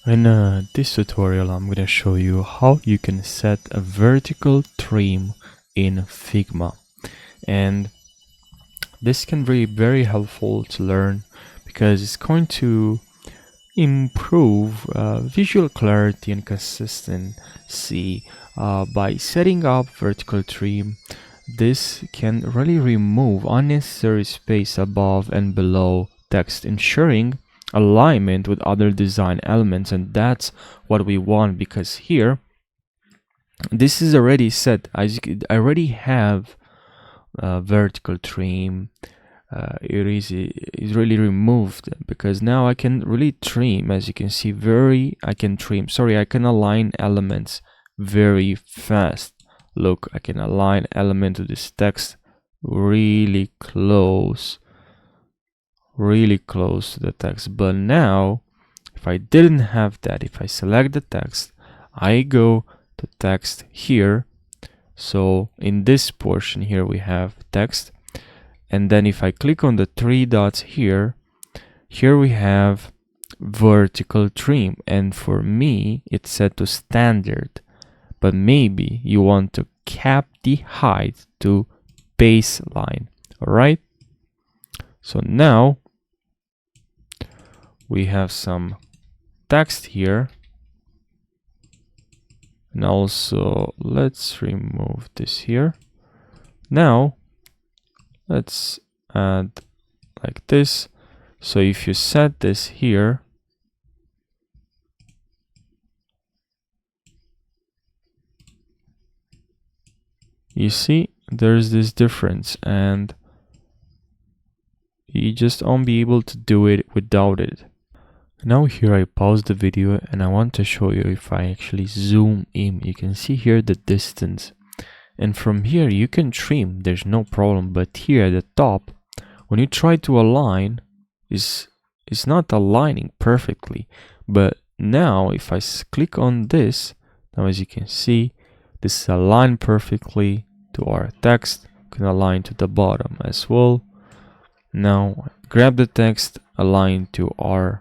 In this tutorial, I'm going to show you how you can set a vertical trim in Figma. And this can be very helpful to learn because it's going to improve visual clarity and consistency by setting up vertical trim. This can really remove unnecessary space above and below text, ensuring alignment with other design elements, and that's what we want, because here this is already set. As you can, I already have vertical trim. It is really removed because now I can really trim, as you can see, I can align elements very fast. Look, I can align element to this text really close to the text. But now, if I didn't have that, if I select the text, I go to text here. So in this portion here we have text, and then if I click on the three dots here we have vertical trim, and for me it's set to standard, but maybe you want to cap the height to baseline. All right, so now we have some text here, and also let's remove this here. Now let's add like this. So if you set this here, you see there's this difference, and you just won't be able to do it without it. Now here I pause the video and I want to show you, if I actually zoom in, you can see here the distance, and from here you can trim, there's no problem. But here at the top, when you try to align, it's not aligning perfectly. But now if I click on this, now as you can see, this is aligned perfectly to our text. You can align to the bottom as well. Now grab the text, align to our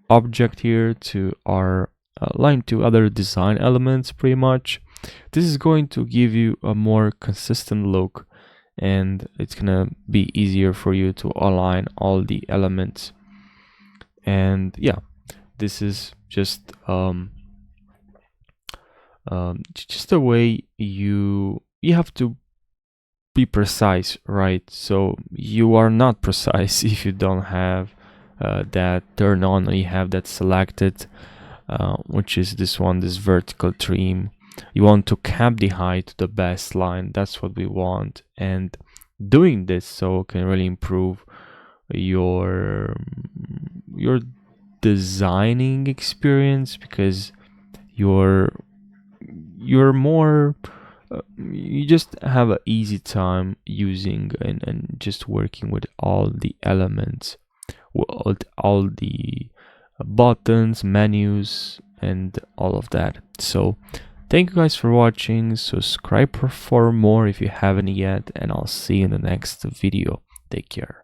object here, to our align to other design elements. Pretty much this is going to give you a more consistent look, and it's gonna be easier for you to align all the elements. And yeah, this is just a way you have to be precise, right? So you are not precise if you don't have that turned on, or you have that selected, which is this one, this vertical trim. You want to cap the height to the baseline. That's what we want, and doing this so can really improve your designing experience, because you're more you just have an easy time using and just working with all the elements, all the buttons, menus, and all of that. So thank you guys for watching. Subscribe for more if you haven't yet, and I'll see you in the next video. Take care.